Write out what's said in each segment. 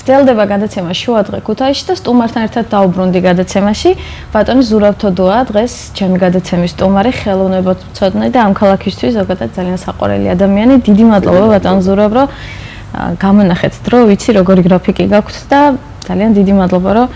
გრძელდება გადაცემა შუადღე ქუთაისში და სტუმართან ერთად დაუბრუნდი გადაცემაში. ბატონი ზურაბ თოდოა დღეს ჩემი გადაცემის სტუმარი, ხელოვნებაცოდნე და ამ ქალაქისთვის ზოგადად ძალიან საყვარელი ადამიანი. დიდი მადლობა ბატონ ზურაბ, რომ გამონახეთ დრო, ვიცი როგორი გრაფიკი გაქვთ და ძალიან დიდი მადლობა, რომ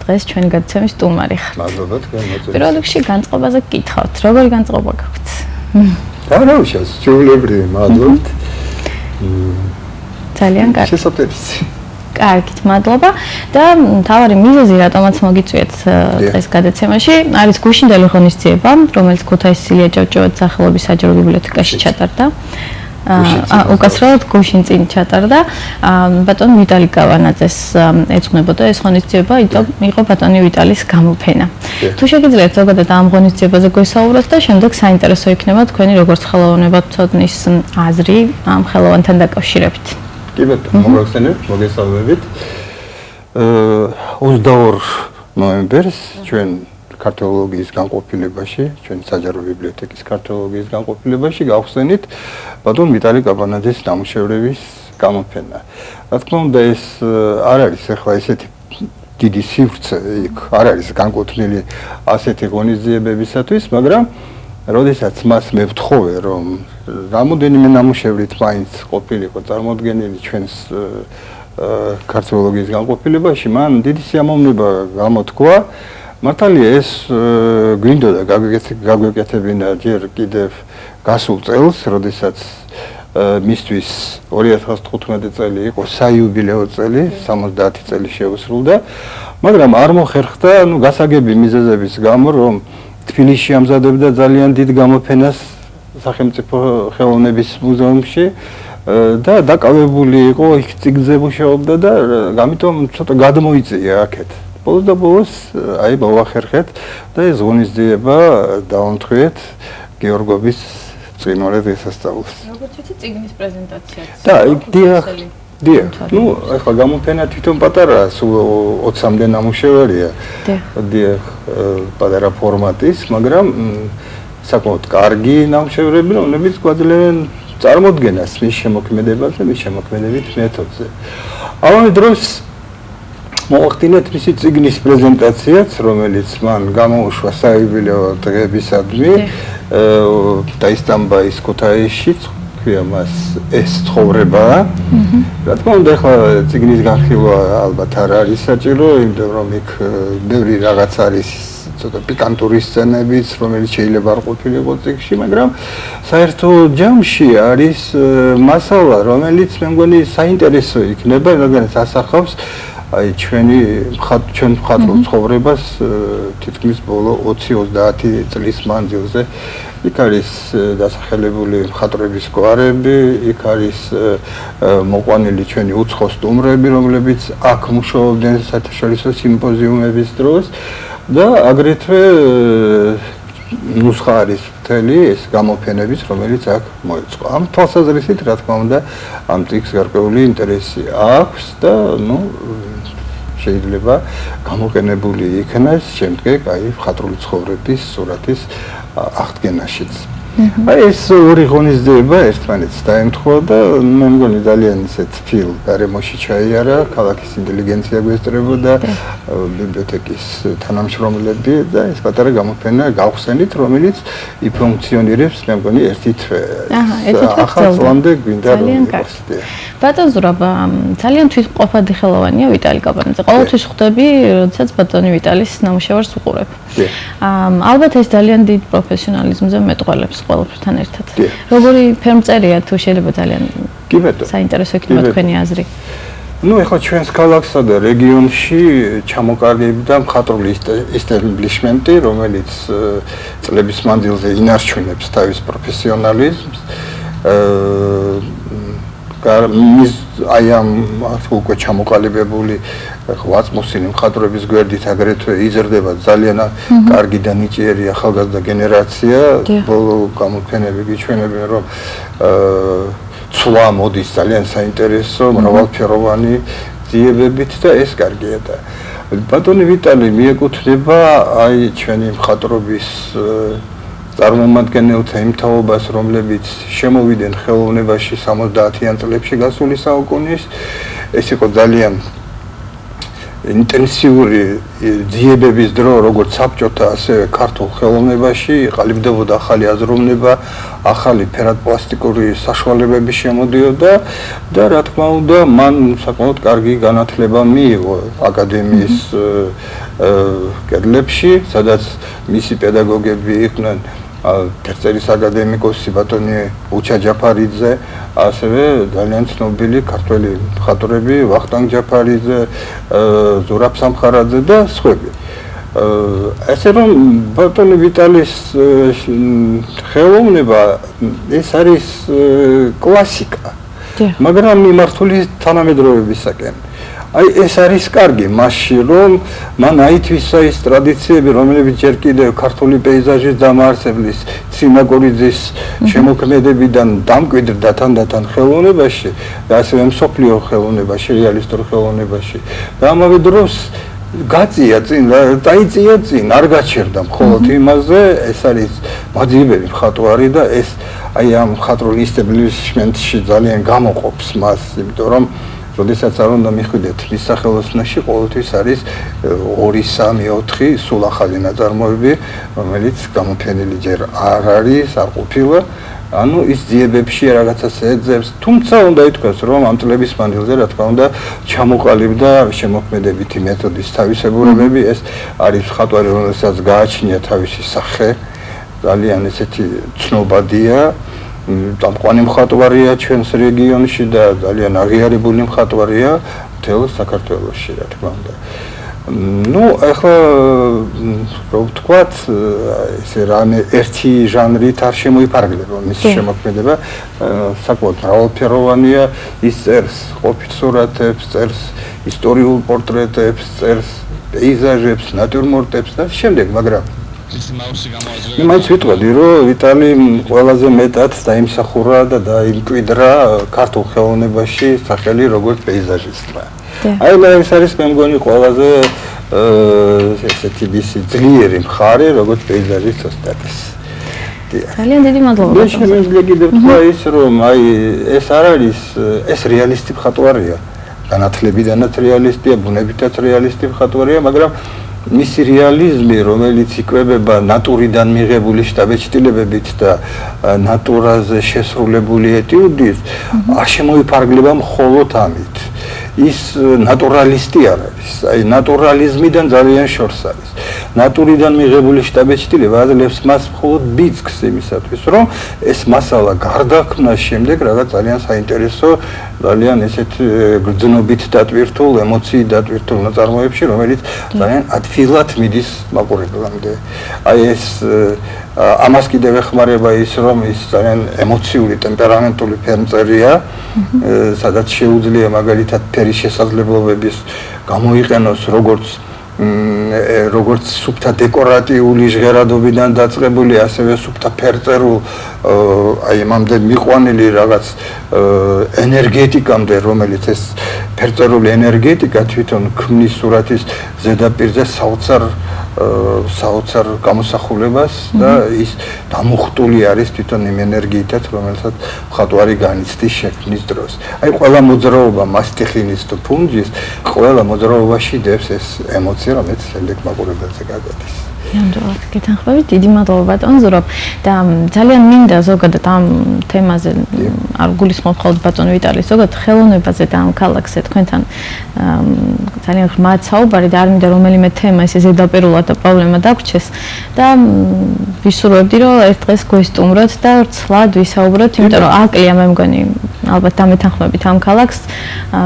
დღეს ჩვენი გადაცემის სტუმარი ხართ. მადლობა თქვენ მოწესრიგეთ. პირველ რიგში განწყობაზე გკითხავთ, როგორი განწყობა გაქვთ? რა უშავს, ჩვეულებრივი მადლობთ. ძალიან კარგი. შესაძლებელი. კარგით, მადლობა და მთავარი მიზეზი რატომაც მოგიწვიეთ დღეს გადაცემაში არის გუშინდელი ღონისძიება, რომელიც ქუთაისის ილია ჭავჭავაძის სახელობის საჯარო ბიბლიოთეკაში ჩატარდა. უკაცრავად გუშინ წინ ჩატარდა. ბატონ ვიტალი კავანაძეს ეძღვნებოდა ეს ღონისძიება, იყო ბატონი ვიტალის გამოფენა. თუ შეგიძლიათ ზოგადად ამ ღონისძიებაზე გვესაუბროთ და შემდეგ საინტერესო იქნება თქვენი როგორც ხელოვნებაცოდნის აზრი ამ ხელოვანთან დაკავშირებით. კი ბატონო, მოგახსენებთ, მოგესალმებით. 22 ნოემბერს ჩვენ ქართოლოგიის განყოფილებაში, ჩვენი საჯარო ბიბლიოთეკის ქართოლოგიის განყოფილებაში გავხსენით ბატონ ვიტალი კავანაძის ნამუშევრების გამოფენა. რა თქმა უნდა, ეს არ არის ახლა ესეთი დიდი სივრცე, იქ არ არის განკუთვნილი ასეთი ღონისძიებებისათვის, მაგრამ როდესაც მას მე ვთხოვე, რომ რამოდენიმე ნამუშევრით მაინც ყოფილიყო წარმოდგენილი ჩვენს ქართოლოგიის განყოფილებაში, მან დიდი სიამოვნება გამოთქვა. მართალია ეს გვინდოდა გაგვეკეთებინა ჯერ კიდევ გასულ წელს, როდესაც მისთვის 2015 წელი იყო საიუბილეო წელი, 70 წელი შეუსრულდა, მაგრამ არ მოხერხდა, გასაგები მიზეზების გამო, რომ თბილისში ამზადებდა ძალიან დიდ გამოფენას სახელმწიფო ხელოვნების მუზეუმში და დაკავებული იყო იქ წიგნზე მუშაობდა და ამიტომ ცოტა გადმოიწია აქეთ. ბოლოს და ბოლოს აი მოვახერხეთ და ეს ღონისძიება დავამთხვიეთ გეორგობის წინვარე დღესასწაულს. როგორც ვიცი, წიგნის პრეზენტაციაც. და დიახ. ახლა გამოფენა თვითონ პატარაა, სულ 20-მდე ნამუშევარია. დიახ, პატარა ფორმატის, მაგრამ საკმაოდ კარგი ნამუშევრები, რომლებიც გვაძლევენ წარმოდგენას მის შემოქმედებაზე, მის შემოქმედებით მეთოდზე. ამავე დროს მოვახდინეთ მისი წიგნის პრეზენტაციაც, რომელიც მან გამოუშვა საიუბილეო დღეებისადმი დაისწამბა ის ქუთაისში, ქვია მას ეს ცხოვრებაა. რა თქმა უნდა, ახლა წიგნის განხილვა ალბათ არ არის საჭირო, იმიტომ რომ იქ ბევრი რაღაც არის ცოტა პიკანტური სცენებიც, რომელიც შეიძლება არ ყოფილიყო წიგნში, მაგრამ საერთო ჯამში არის მასალა, რომელიც მე მგონი საინტერესო იქნება, რადგანაც ასახავს აი ჩვენ მხატვრულ ცხოვრებას თითქმის ბოლო 20-30 წლის მანძილზე. იქ არის დასახელებული მხატვრების გვარები, იქ არის მოყვანილი ჩვენი უცხო სტუმრები, რომლებიც აქ მუშაობდნენ საერთაშორისო სიმპოზიუმების დროს და აგრეთვე ნუსხა არის მთელი ეს გამოფენების, რომელიც აქ მოეწყო. ამ თვალსაზრისით, რა თქმა უნდა, ამ წიგნს გარკვეული ინტერესი აქვს და შეიძლება გამოყენებული იქნას შემდეგ აი მხატვრული ცხოვრების სურათის აღდგენაშიც. აი ეს ორი ღონისძიება ერთმანეთს დაემთხვა და მე მგონი ძალიან ისეთ ფილ გარემოში ჩაიარა, ქალაქის ინტელიგენცია გვესწრებოდა, ბიბლიოთეკის თანამშრომლები და ეს პატარა გამოფენა გავხსენით, რომელიც იფუნქციონირებს მე მგონი ერთი თვე. ახალ წლამდე გვინდა რომ იყოს. ბატონ ზურაბ, ძალიან თვითმყოფადი ხელოვანია ვიტალი კავანაძე. ყოველთვის ხვდები, როდესაც ბატონი ვიტალის ნამუშევარს უყურებ. ალბათ ეს ძალიან დიდ პროფესიონალიზმზე მეტყველებს ყველაფერთან ერთად. როგორი ფერმწერია თუ შეიძლება ძალიან საინტერესო იქნება თქვენი აზრი? ეხლა ჩვენს ქალაქსა და რეგიონში ჩამოყალიბდა მხატვრული ისტაბლიშმენტი, რომელიც წლების მანძილზე ინარჩუნებს თავის პროფესიონალიზმს. აი ამ უკვე ჩამოყალიბებული ღვაწმოსილი მხატვრების გვერდით აგრეთვე იზრდება ძალიან კარგი და ნიჭიერი ახალგაზრდა გენერაცია. ბოლო გამოფენები გიჩვენებენ, რომ ცვლა მოდის ძალიან საინტერესო, მრავალფეროვანი ძიებებით და ეს კარგია და ბატონი ვიტალი მიეკუთვნება აი ჩვენი მხატვრობის წარმომადგენელთა იმ თაობას, რომლებიც შემოვიდნენ ხელოვნებაში 70-იან წლებში გასული საუკუნის. ეს იყო ძალიან ინტენსიური ძიებების დრო, როგორც საბჭოთა, ასევე ქართულ ხელოვნებაში ყალიბდებოდა ახალი აზროვნება, ახალი ფერადპლასტიკური საშუალებები შემოდიოდა და რა თქმა უნდა, მან საკმაოდ კარგი განათლება მიიღო აკადემიის კედლებში, სადაც მისი პედაგოგები იყვნენ ფერწერის აკადემიკოსი ბატონი უჩა ჯაფარიძე, ასევე ძალიან ცნობილი ქართველი მხატვრები ვახტანგ ჯაფარიძე, ზურაბ სამხარაძე და სხვები. ასე რომ ბატონი ვიტალის ხელოვნება ეს არის კლასიკა, მაგრამ მიმართული თანამედროვეებისაკენ. აი ეს არის კარგი მასში რომ მან აითვისა ის ტრადიციები რომლებიც ჯერ კიდევ ქართული პეიზაჟის დამაარსებლის ციმაგორიძის შემოქმედებიდან დამკვიდრდა თანდათან ხელოვნებაში და ასევე მსოფლიო ხელოვნებაში, რეალისტურ ხელოვნებაში და ამავე დროს გაწია წინ, დაიწია წინ, არ გაჩერდა მხოლოდ იმაზე, ეს არის მაძიებელი მხატვარი და ეს აი ამ მხატვრულ ისტაბლიშმენტში ძალიან გამოყოფს მას, იმიტომ რომ როდესაც არ უნდა მიხვიდეთ მის სახელოსნოში ყოველთვის არის 2, 3, 4 სულ ახალი ნაწარმოები, რომელიც გამოფენილი ჯერ არ არის, არ ყოფილა, ანუ ის ძიებებში რაღაცას ეძებს, თუმცა უნდა ითქვას, რომ ამ წლების მანძილზე რა თქმა უნდა ჩამოყალიბდა შემოქმედებითი მეთოდის თავისებურებები, ეს არის მხატვარი, რომელსაც გააჩნია თავისი სახე, ძალიან ესეთი ცნობადია. Тамყვანი მხატვარია ჩვენს რეგიონში და ძალიან აღიარებული მხატვარია მთელ საქართველოში, რა თქმა უნდა. Ну, ახლა რო ვთქვათ, ესე რამე ერთი ჟანრით არ შემოიფარგლება მის შემოქმედება, საკმაოდ მრავალფეროვანია, ის წერს ყოფით სურათებს, წერს ისტორიულ პორტრეტებს, წერს პეიზაჟებს, ნატურმორტებს და შემდეგ, მაგრამ მაინც ვიტყოდი, რომ ვიტალი ყველაზე მეტად დაიმსახურა და დაიმკვიდრა ქართულ ხელოვნებაში სახელი როგორც პეიზაჟისტმა. აი ეს არის მე მგონი ყველაზე ესეთი მისი ძლიერი მხარე როგორც პეიზაჟისტის სტატუსი. ძალიან დიდი მადლობა. მე შემიძლია კიდევ თქვა ის, რომ აი ეს არ არის, ეს რეალისტი მხატვარია. განათლებიდანაც რეალისტია, ბუნებითაც რეალისტი მხატვარია, მაგრამ მისი რეალიზმი, რომელიც იკვებება ნატურიდან მიღებული შტაბეჭდილებებით და ნატურაზე შესრულებული ეტიუდით, არ შემოიფარგლება მხოლოდ ამით. ის ნატურალისტი არ არის, აი ნატურალიზმიდან ძალიან შორს არის. ნატურიდან მიღებული შტაბეჭდილება აძლევს მას მხოლოდ ბიძგს იმისათვის, რომ ეს მასალა გარდაქმნას შემდეგ რაღაც ძალიან საინტერესო, ძალიან ესეთ გრძნობით დატვირთულ, ემოციით დატვირთულ ნაწარმოებში, რომელიც ძალიან ადვილად მიდის მაყურებლამდე. აი ეს ამას კიდევ ეხმარება ის, რომ ის ძალიან ემოციური, ტემპერამენტული ფერმწერია, სადაც შეუძლია მაგალითად ფერის შესაძლებლობების გამოიყენოს როგორც სუფთა დეკორატიული ჟღერადობიდან დაწყებული, ასევე სუფთა ფერწერულ აი ამამდე მიყვანილი რაღაც ენერგეტიკამდე, რომელიც ეს ფერწერული ენერგეტიკა თვითონ ქმნის სურათის ზედაპირზე საოცარ გამოსახულებას და ის დამუხტული არის თვითონ იმ ენერგიითაც, რომელსაც მხატვარი განიცდის შექმნის დროს. აი ყველა მოძრაობა მასტიხინის თუ ფუნჯის, ყველა მოძრაობაში დევს ეს ემოცია, რომელიც შემდეგ მაყურებელზე გადადის. ნამდვილად გეთანხმებით, დიდი მადლობა ბატონ ზურაბ და ძალიან მინდა ზოგადად ამ თემაზე არ გულისხმობ მხოლოდ ბატონ ვიტალის, ზოგადად ხელოვნებაზე და ამ ქალაქზე თქვენთან ძალიან ღრმად საუბარი და არ მინდა რომელიმე თემა ესე ზედაპირულად და პრობლემა დაგვრჩეს და ვისურვებდი, რომ ერთ დღეს გვესტუმროთ და ცვლად ვისაუბროთ, იმიტომ რომ აკლია მე მგონი ალბათ დამეთანხმებით ამ ქალაქს,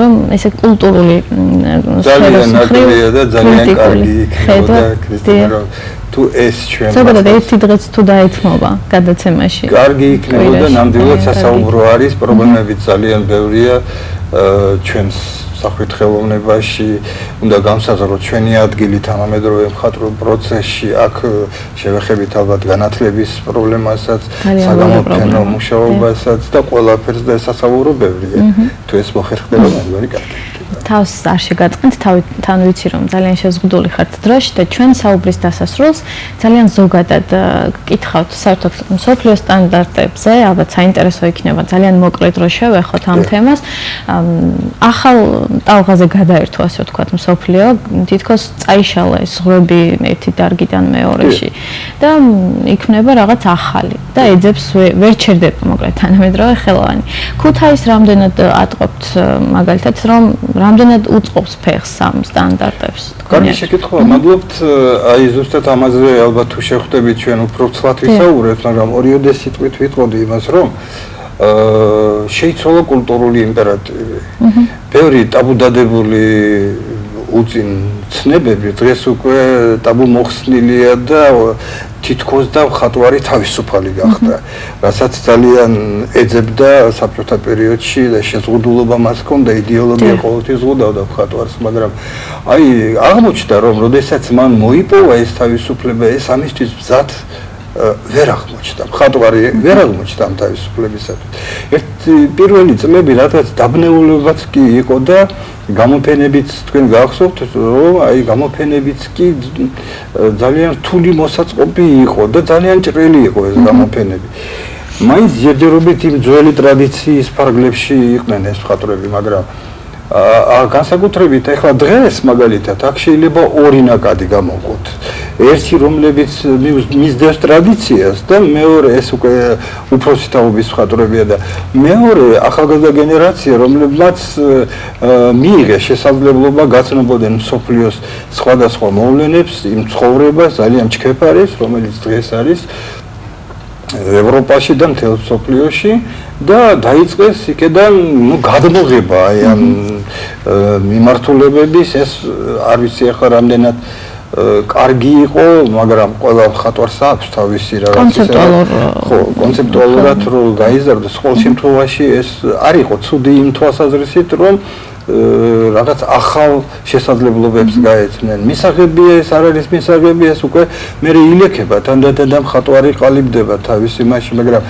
რომ ესე კულტურული ძალიან ნაკლია და ძალიან კარგი იქნება ქრისტიანო თუ ეს ჩვენ ზოგადად ერთი დღეც თუ დაეთმობა გადაცემაში. კარგი იქნებოდა, ნამდვილად სასაუბრო არის, პრობლემები ძალიან ბევრია ჩვენს სახვით ხელოვნებაში, უნდა განსაზღვროთ ჩვენი ადგილი თანამედროვე მხატვრულ პროცესში, აქ შევეხებით ალბათ განათლების პრობლემასაც, საგამოფენო მუშაობასაც და ყველაფერს და სასაუბრო ბევრია. თუ ეს მოხერხდება, მე მგონი კარგი. თავს არ შეგაწყენთ, თან ვიცი რომ ძალიან შეზღუდული ხართ დროში და ჩვენ საუბრის დასასრულს ძალიან ზოგადად გკითხავთ საერთოდ მსოფლიო სტანდარტებზე, ალბათ საინტერესო იქნება ძალიან მოკლე დრო შევეხოთ ამ თემას. ახალ ტალღაზე გადაერთო, ასე ვთქვათ, მსოფლიო, თითქოს წაიშალა ეს ზღვრები ერთი დარგიდან მეორეში და იქმნება რაღაც ახალი და ეძებს ვერ ჩერდება მოკლედ თანამედროვე ხელოვანი. ქუთაის რამდენად ატყობთ მაგალითად რომ რამდენად უწყობს ფეხს ამ სტანდარტებს? კარგი შეკითხვა, მადლობთ. აი ზუსტად ამაზე ალბათ თუ შევხვდებით ჩვენ უფრო ცლად ვისაუბრებთ, მაგრამ ორიოდე სიტყვით ვიტყოდი იმას, რომ შეიცვალა კულტურული იმპერატივი. ბევრი ტაბუდადებული უწინ ცნებები დღეს უკვე ტაბუ მოხსნილია და თითქოს და მხატვარი თავისუფალი გახდა, რასაც ძალიან ეძებდა საბჭოთა პერიოდში და შეზღუდულობა მას ჰქონდა, იდეოლოგია ყოველთვის ზღუდავდა მხატვარს, მაგრამ აი აღმოჩნდა რომ როდესაც მან მოიპოვა ეს თავისუფლება, ეს ამისთვის მზად ვერ აღმოჩნდა, მხატვარი ვერ აღმოჩნდა ამ თავისუფლებისათვის. პირველი წლები რაღაც დაბნეულებაც კი იყო და გამოფენებიც თქვენ გახსოვთ რომ აი გამოფენებიც კი ძალიან რთული მოსაწყობი იყო და ძალიან ჭრელი იყო ეს გამოფენები. მაინც ჯერჯერობით იმ ძველი ტრადიციის ფარგლებში იყვნენ ეს მხატვრები, მაგრამ განსაკუთრებით ახლა დღეს მაგალითად აქ შეიძლება ორი ნაკადი გამოვყოთ. ერთი რომლებიც მისდევს ტრადიციას და მეორე ეს უკვე უფროსი თაობის მხატვრებია და მეორე ახალგაზრდა გენერაცია რომლებმაც მიიღეს შესაძლებლობა გაცნობოდნენ მსოფლიოს სხვადასხვა მოვლენებს, იმ ცხოვრებას ძალიან ჩქეფარეს, რომელიც დღეს არის ევროპაში და მთელ მსოფლიოში და დაიწყეს იქედან გადმოღება აი ამ მიმართულებების ეს არ ვიცი ახლა რამდენად კარგი იყო, მაგრამ ყველა მხატვარს აქვს თავისი რაღაცა კონცეპტუალურად რომ გაიზარდოს. ყოველ შემთხვევაში ეს არ იყო ცუდი იმ თვალსაზრისით, რომ რაღაც ახალ შესაძლებლობებს გაეცნენ. მისაღებია ეს არ არის მისაღებია, ეს უკვე მე ილექება თანდათან და მხატვარი ყალიბდება თავის იმაში, მაგრამ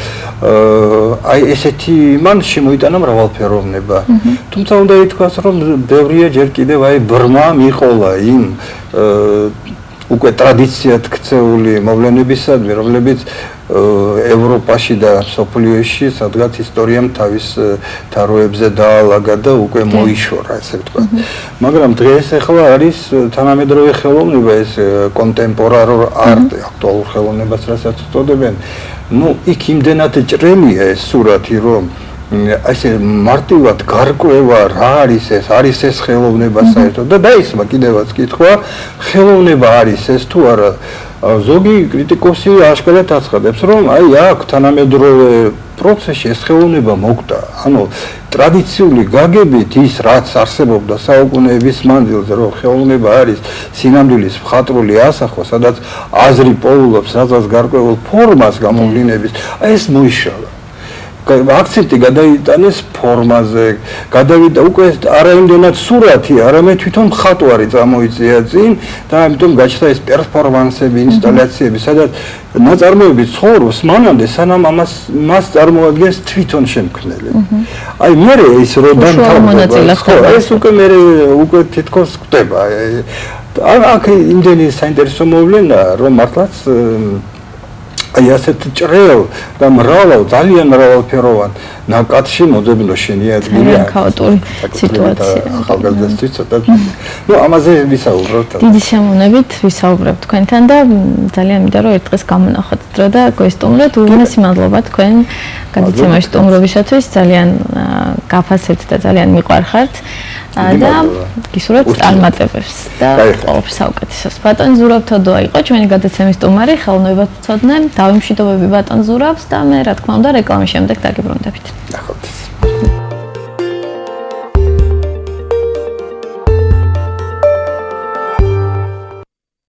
აი ესეთი მან შემოიტანა მრავალფეროვნება. თუმცა უნდა ითქვას, რომ ბევრია ჯერ კიდევ აი ბრმა მიყოლა იმ უკვე ტრადიციად ქცეული მოვლენებისადმი, რომლებიც ევროპაში და მსოფლიოში სადღაც ისტორიამ თავის თაროებზე დაალაგა და უკვე მოიშორა, ესე ვთქვათ. მაგრამ დღეს ახლა არის თანამედროვე ხელოვნება, ეს კონტემპორარულ არტი, აქტუალურ ხელოვნებას, რასაც უწოდებენ. ნუ იქ იმდენად ჭრელია ეს სურათი, რომ ასე მარტივად გარკვევა რა არის ეს ხელოვნება საერთოდ და დაისმა კიდევაც კითხვა, ხელოვნება არის ეს თუ არა. ზოგი კრიტიკოსი აშკარად აცხადებს, რომ აი აქ თანამედროვე პროცესში ეს ხელოვნება მოკვდა. ანუ ტრადიციული გაგებით ის რაც არსებობდა საუკუნეების მანძილზე, რომ ხელოვნება არის სინამდვილის მხატვრული ასახვა, სადაც აზრი პოულობს რაღაც გარკვეულ ფორმას გამოვლინების, აი ეს მოიშალა. აქცენტი გადაიტანეს ფორმაზე, გადავიდა უკვე არა იმდენად სურათი, არამედ თვითონ მხატვარი წამოიწია წინ და ამიტომ გაჩნდა ეს პერფორმანსები, ინსტალაციები, სადაც ნაწარმოები ცხოვრობს მანამდე, სანამ მას წარმოადგენს თვითონ შემქმნელი. აი მე ეს რო დამთავრდა, ეს უკვე თითქოს ხდება. აქ იმდენი საინტერესო მოვლენა, რომ მართლაც აი ასეთ ჭრელ და ძალიან მრავალფეროვან ნაკადში მოძებნო შენიადგილია ქაოტური სიტუაცია. ახალგაზრდასთვის ცოტა. ნუ ამაზე ვისაუბროთ. დიდი შემოვნებით ვისაუბრებთ თქვენთან და ძალიან მინდა რომ ერთ დღეს გამონახოთ დრო და გვესტუმროთ. უღრმესი მადლობა თქვენ გადაცემაში სტუმრობისათვის, ძალიან გაფასებთ და ძალიან მიყვარხართ. და გისურვებთ წარმატებებს და ყოველთვის საუკეთესოს. ბატონ ზურაბ თოდოა იყო ჩვენი გადაცემის სტუმარი, ხელოვნებათმცოდნე, დავიმშვიდობები ბატონ ზურაბს და მე რა თქმა უნდა რეკლამის შემდეგ დაგიბრუნდებით.